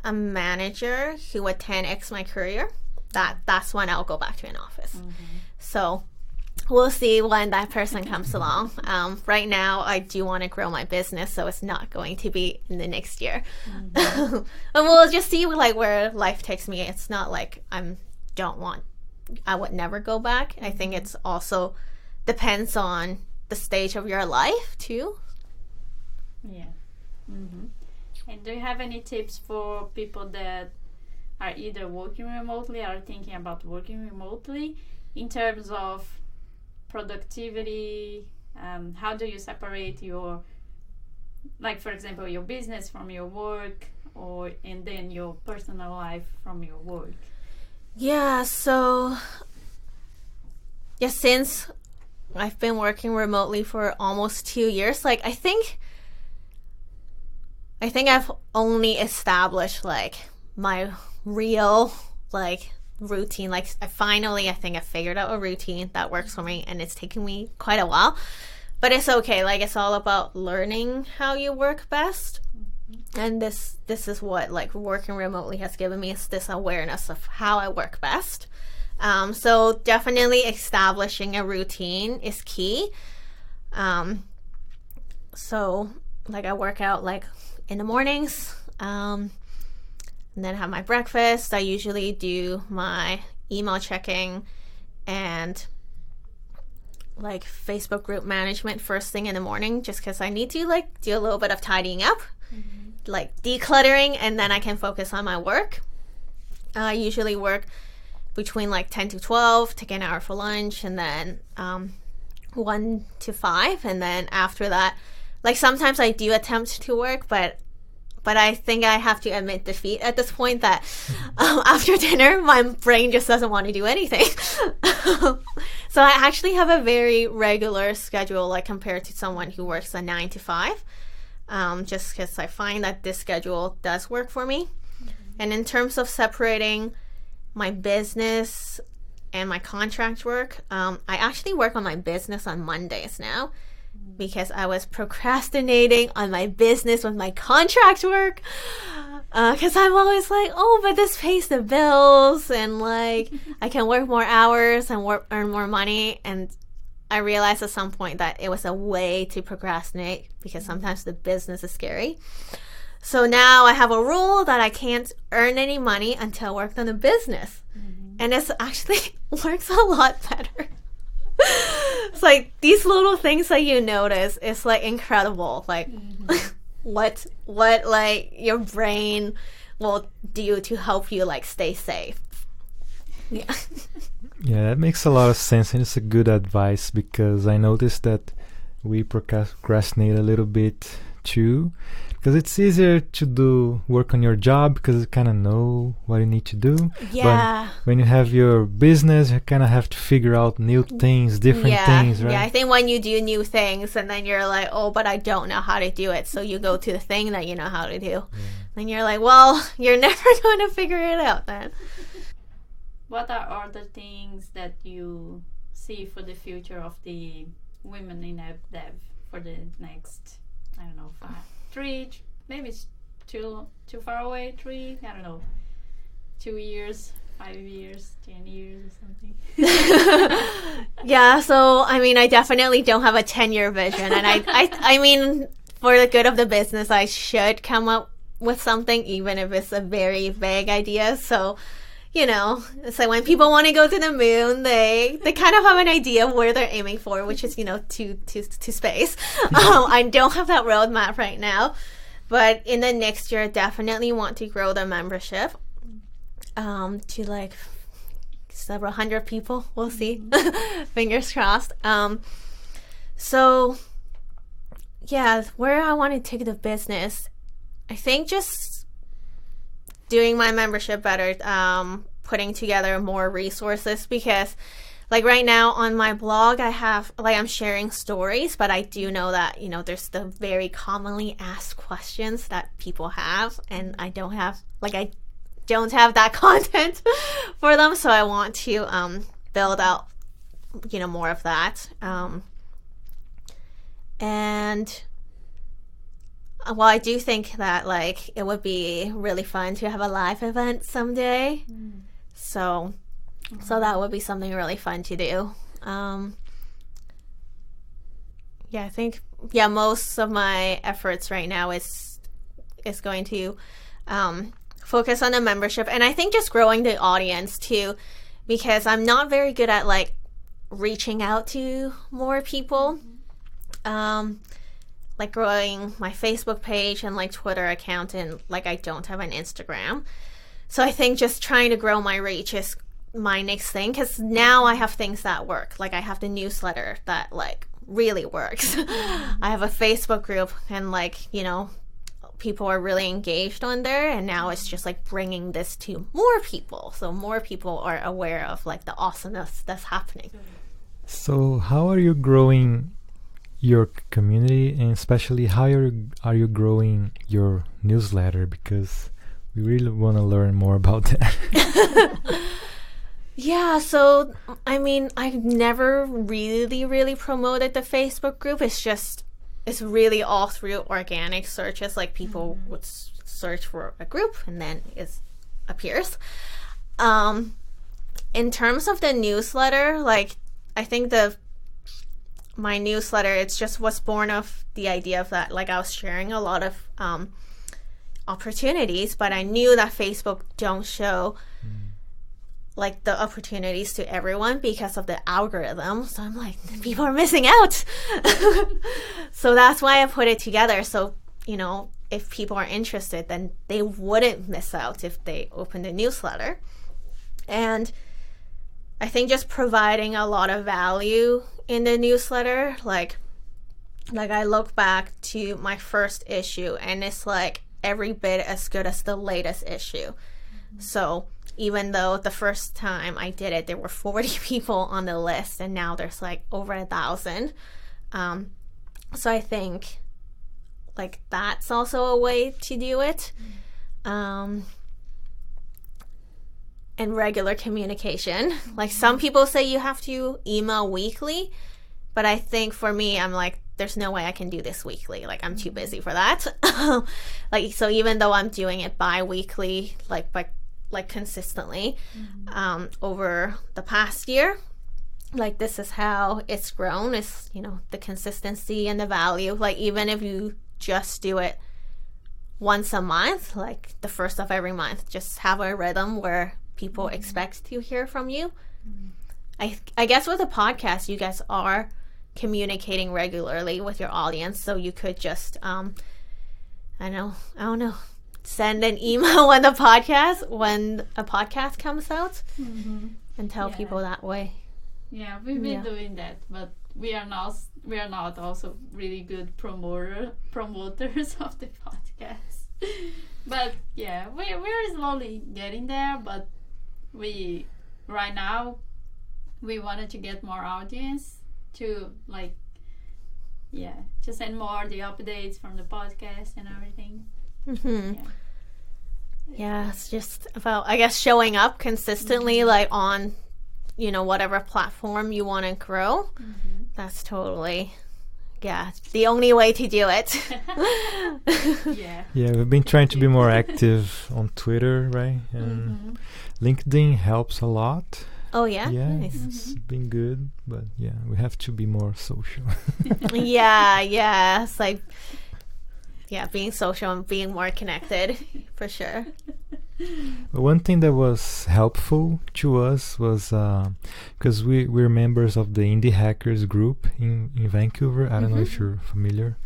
a manager who would 10x my career, that's when I'll go back to an office. So we'll see when that person comes along. Right now, I do want to grow my business, so it's not going to be in the next year. And we'll just see like where life takes me. It's not like I would never go back. I think it's also depends on the stage of your life too. Yeah. And do you have any tips for people that are either working remotely or thinking about working remotely in terms of productivity? How do you separate your, like, for example, your business from your work, and then your personal life from your work? Yeah, so since I've been working remotely for almost 2 years, like, I think I've only established like my real like routine. Like, I think I figured out a routine that works for me, and it's taken me quite a while, but it's okay. Like, it's all about learning how you work best. And this is what like working remotely has given me, is this awareness of how I work best. So definitely establishing a routine is key. So like, I work out like in the mornings, and then have my breakfast. I usually do my email checking and like Facebook group management first thing in the morning, just because I need to like do a little bit of tidying up, like decluttering, and then I can focus on my work. I usually work between like 10 to 12, take an hour for lunch, and then 1 to 5, and then after that, like, sometimes I do attempt to work, but I think I have to admit defeat at this point that after dinner, my brain just doesn't want to do anything. So I actually have a very regular schedule, like, compared to someone who works a 9 to 5, just because I find that this schedule does work for me. And in terms of separating my business and my contract work, I actually work on my business on Mondays now, because I was procrastinating on my business with my contract work, because I'm always like, oh, but this pays the bills, and like I can work more hours and earn more money. And I realized at some point that it was a way to procrastinate, because sometimes the business is scary. So now I have a rule that I can't earn any money until I worked on the business, and it's actually works a lot better. It's like these little things that you notice, it's like incredible, like what like your brain will do to help you like stay safe. Yeah. Yeah, that makes a lot of sense, and it's a good advice, because I noticed that we procrastinate a little bit too, because it's easier to do work on your job because you kind of know what you need to do. Yeah. But when you have your business, you kind of have to figure out new things, different things, right? Yeah, I think when you do new things and then you're like, oh, but I don't know how to do it, so you go to the thing that you know how to do. Yeah. Then you're like, well, you're never going to figure it out then. What are other things that you see for the future of the women in dev for the next, I don't know, 3, maybe it's too far away, 3, I don't know, 2 years, 5 years, 10 years or something? Yeah, so I mean, I definitely don't have a 10-year vision, and I mean, for the good of the business, I should come up with something, even if it's a very vague idea. So it's like when people want to go to the moon, they kind of have an idea of where they're aiming for, which is, to space. I don't have that roadmap right now, but in the next year, I definitely want to grow the membership to like several hundred people. We'll see. Fingers crossed. So yeah, where I want to take the business, I think just doing my membership better, putting together more resources, because like right now on my blog, I have like I'm sharing stories, but I do know that, there's the very commonly asked questions that people have, and I don't have that content for them. So I want to build out, more of that. And well, I do think that like it would be really fun to have a live event someday. So that would be something really fun to do. I think most of my efforts right now is going to focus on the membership, and I think just growing the audience too, because I'm not very good at like reaching out to more people. Like growing my Facebook page and like Twitter account, and like I don't have an Instagram. So I think just trying to grow my reach is my next thing, because now I have things that work. Like I have the newsletter that like really works. I have a Facebook group, and like, people are really engaged on there, and now it's just like bringing this to more people, so more people are aware of like the awesomeness that's happening. So how are you growing your community, and especially how are you growing your newsletter? Because we really want to learn more about that. Yeah, so I mean, I've never really promoted the Facebook group. It's really all through organic searches. Like people would search for a group and then it appears. In terms of the newsletter, like I think my newsletter, it's just was born of the idea of that, like I was sharing a lot of opportunities, but I knew that Facebook don't show like the opportunities to everyone because of the algorithm. So I'm like, people are missing out. So that's why I put it together. So, if people are interested, then they wouldn't miss out if they open the newsletter. And I think just providing a lot of value in the newsletter, like I look back to my first issue, and it's like every bit as good as the latest issue. So even though the first time I did it, there were 40 people on the list, and now there's like over 1,000. So I think like that's also a way to do it. And regular communication. Like some people say you have to email weekly, but I think for me, I'm like, there's no way I can do this weekly. Like I'm too busy for that. Like, so even though I'm doing it bi-weekly, like consistently, over the past year, like this is how it's grown, is, the consistency and the value. Like even if you just do it once a month, like the first of every month, just have a rhythm where people expect to hear from you. I guess with a podcast, you guys are communicating regularly with your audience, so you could just I don't know, send an email when a podcast comes out, and tell people that way. Yeah, we've been doing that, but we are not also really good promoters of the podcast. But yeah, we're slowly getting there. But right now we wanted to get more audience to to send more the updates from the podcast and everything. Yeah, it's just about, I guess, showing up consistently, like on whatever platform you want to grow. That's totally the only way to do it. We've been trying to be more active on Twitter, right? And LinkedIn helps a lot. Oh yeah, nice. It's been good, but we have to be more social. It's like being social and being more connected for sure. But one thing that was helpful to us was because we're members of the Indie Hackers group in Vancouver. I don't know if you're familiar.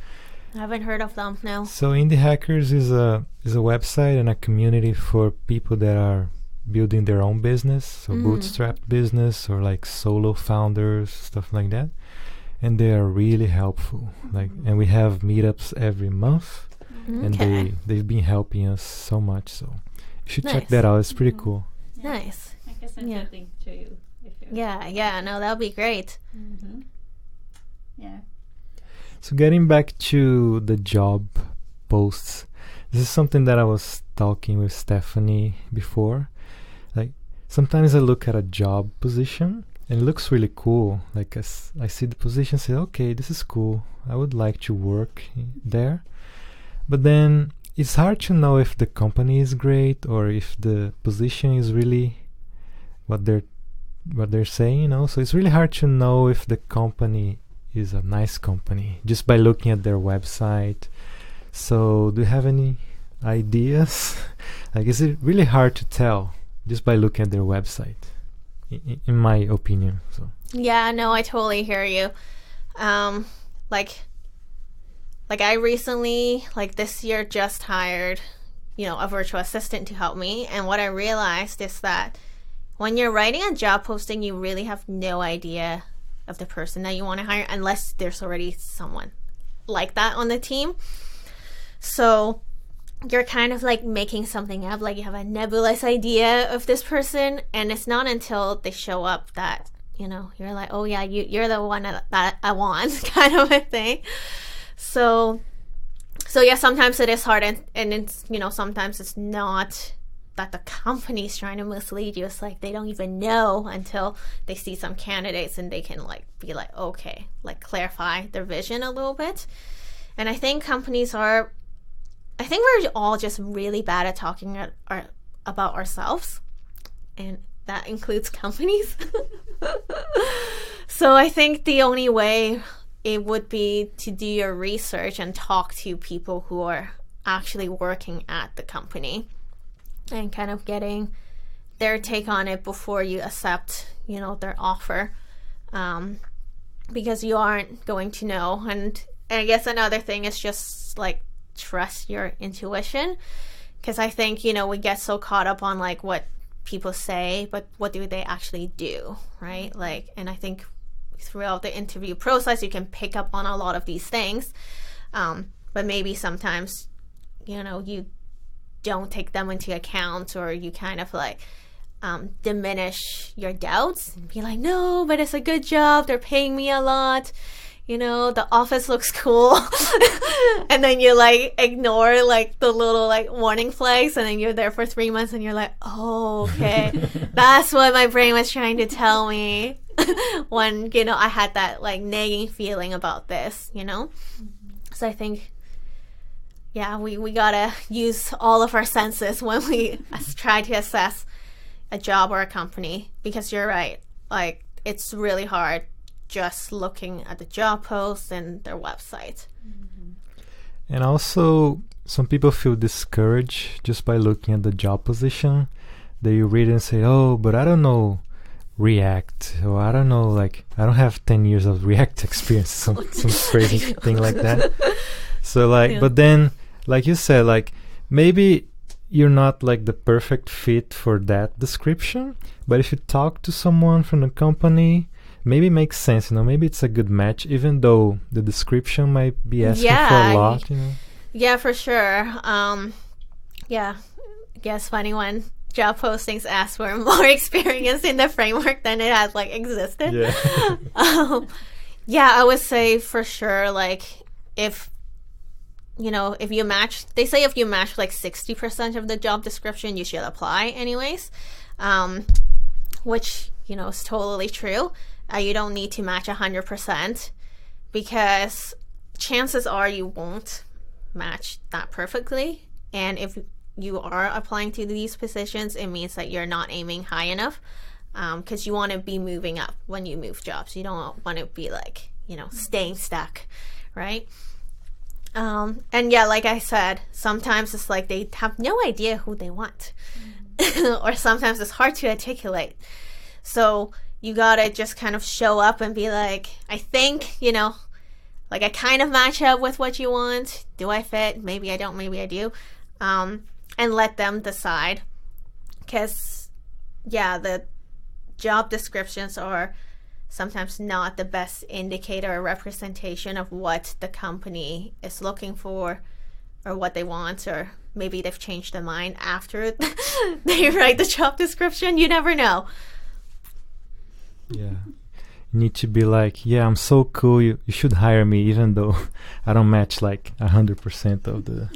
I haven't heard of them, no. So Indie Hackers is a website and a community for people that are building their own business, so bootstrapped business or like solo founders, stuff like that. And they are really helpful. And we have meetups every month, and they've been helping us so much. So you should check that out. It's pretty cool. Yeah. Nice. I can send a link to you. Yeah, no, that would be great. Yeah. So getting back to the job posts, this is something that I was talking with Stephanie before. Like sometimes I look at a job position and it looks really cool. Like I see the position, say, okay, this is cool. I would like to work there. But then it's hard to know if the company is great or if the position is really what they're saying, you know. So it's really hard to know if the company is a nice company just by looking at their website. So do you have any ideas? Like, is it really hard to tell just by looking at their website, in my opinion? So yeah, no, I totally hear you. Like I recently, like this year, just hired, a virtual assistant to help me. And what I realized is that when you're writing a job posting, you really have no idea of the person that you want to hire unless there's already someone like that on the team. So you're kind of like making something up, like you have a nebulous idea of this person, and it's not until they show up that, you're like, oh yeah, you're the one that I want, kind of a thing. So yeah, sometimes it is hard, and it's, sometimes it's not that the company's trying to mislead you. It's like they don't even know until they see some candidates and they can be like, okay, clarify their vision a little bit. And I think we're all just really bad at talking about ourselves, and that includes companies. So I think the only way it would be to do your research and talk to people who are actually working at the company and kind of getting their take on it before you accept, their offer, because you aren't going to know. And I guess another thing is just trust your intuition, because I think, we get so caught up on what people say, but what do they actually do, right? And I think throughout the interview process you can pick up on a lot of these things, but maybe sometimes you don't take them into account, or you kind of diminish your doubts and be like, no, but it's a good job, they're paying me a lot, the office looks cool. And then you ignore the little warning flags, and then you're there for 3 months and you're like, oh, okay. That's what my brain was trying to tell me when I had that nagging feeling about this. So I think, yeah, we gotta use all of our senses when we try to assess a job or a company, because you're right, it's really hard just looking at the job posts and their website. And also, some people feel discouraged just by looking at the job position. They read and say, oh, but I don't know React, or I don't know, I don't have 10 years of React experience, some crazy thing like that. So but then, like you said, maybe you're not the perfect fit for that description, but if you talk to someone from the company, maybe it makes sense, maybe it's a good match, even though the description might be asking for a lot, Yeah, for sure. Yeah, I guess funny when job postings ask for more experience in the framework than it has existed. Yeah. Yeah, I would say for sure, if you match, they say if you match 60% of the job description, you should apply anyways, which is totally true. You don't need to match 100%, because chances are you won't match that perfectly. And if you are applying to these positions, it means that you're not aiming high enough, because you want to be moving up when you move jobs. You don't want to be staying stuck, right? And yeah, like I said, sometimes it's like they have no idea who they want. Or sometimes it's hard to articulate. So you gotta just kind of show up and be like, I think, like I kind of match up with what you want. Do I fit? Maybe I don't, maybe I do. And let them decide. Because, yeah, the job descriptions are sometimes not the best indicator or representation of what the company is looking for or what they want, or maybe they've changed their mind after they write the job description. You never know. Yeah. You need to be like, yeah, I'm so cool, you should hire me, even though I don't match like 100% of the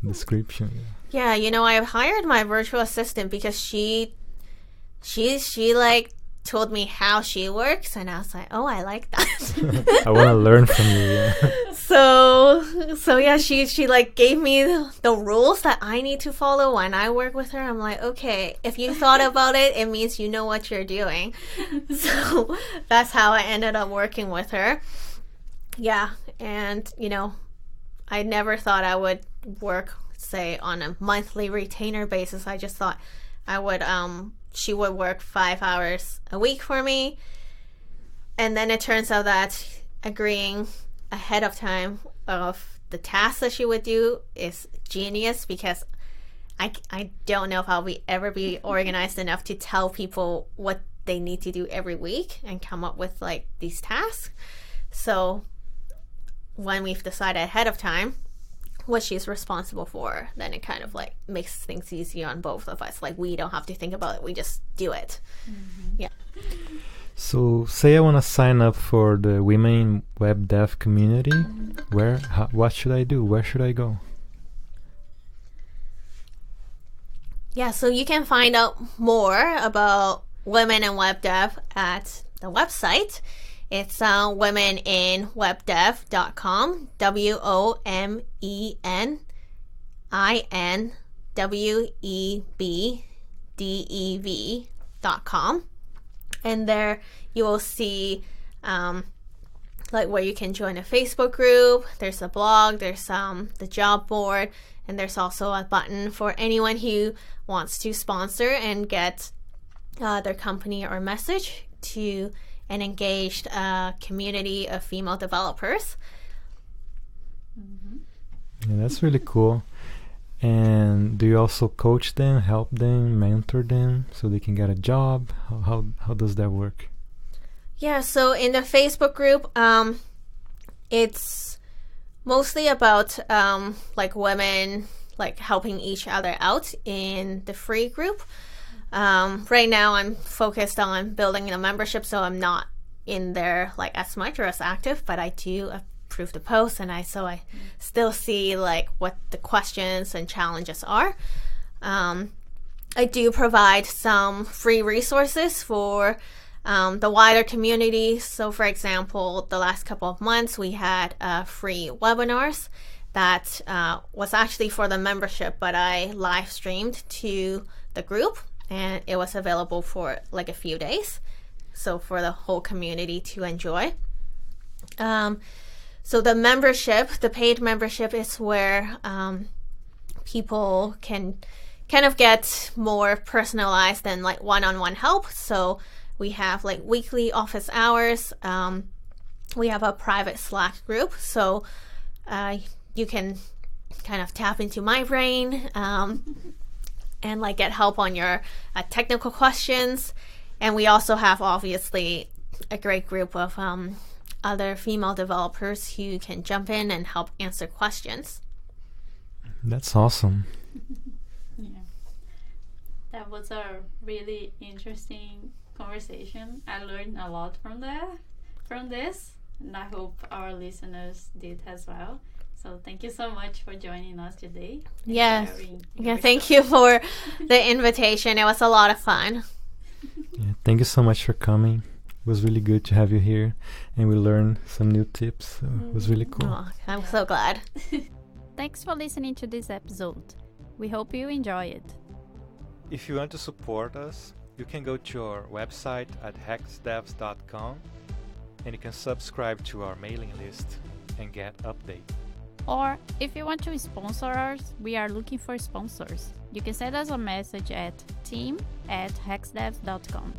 description. Yeah, I've hired my virtual assistant because she like told me how she works, and I was like, oh, I like that. I want to learn from you. Yeah. So yeah, she like gave me the rules that I need to follow when I work with her. I'm like, okay, if you thought about it, it means you know what you're doing. So that's how I ended up working with her. Yeah, and I never thought I would work, say, on a monthly retainer basis. I just thought I would she would work 5 hours a week for me. And then it turns out that agreeing ahead of time of the tasks that she would do is genius, because I don't know if I'll ever be organized enough to tell people what they need to do every week and come up with like these tasks. So when we've decided ahead of time what she's responsible for, then it kind of like makes things easier on both of us. Like we don't have to think about it, we just do it. Mm-hmm. Yeah. So say I want to sign up for the Women in Web Dev community. What should I do? Where should I go? Yeah, so you can find out more about Women in Web Dev at the website. It's womeninwebdev.com, WOMENINWEBDEV.com. And there you will see like where you can join a Facebook group. There's a blog, there's the job board, and there's also a button for anyone who wants to sponsor and get their company or message to an engaged community of female developers. Mm-hmm. Yeah, that's really cool. And do you also coach them, help them, mentor them so they can get a job? How does that work? Yeah, so in the Facebook group, it's mostly about like women like helping each other out in the free group. Right now I'm focused on building a membership, so I'm not in there like as much or as active, but I do approve the posts, and I still see like what the questions and challenges are. I do provide some free resources for the wider community. So for example, the last couple of months we had free webinars that was actually for the membership, but I live streamed to the group, and it was available for like a few days, so for the whole community to enjoy. So the membership, the paid membership, is where people can kind of get more personalized and like one-on-one help. So we have like weekly office hours. We have a private Slack group, so you can kind of tap into my brain and like get help on your technical questions. And we also have obviously a great group of other female developers who can jump in and help answer questions. That's awesome. Yeah, that was a really interesting conversation. I learned a lot from this, and I hope our listeners did as well. So thank you so much for joining us today. Yes. Yeah, thank you for the invitation. It was a lot of fun. Yeah, thank you so much for coming. It was really good to have you here, and we learned some new tips. So it was really cool. Oh, I'm so glad. Thanks for listening to this episode. We hope you enjoy it. If you want to support us, you can go to our website at hexdevs.com, and you can subscribe to our mailing list and get updates. Or if you want to sponsor us, we are looking for sponsors. You can send us a message at team@hexdevs.com.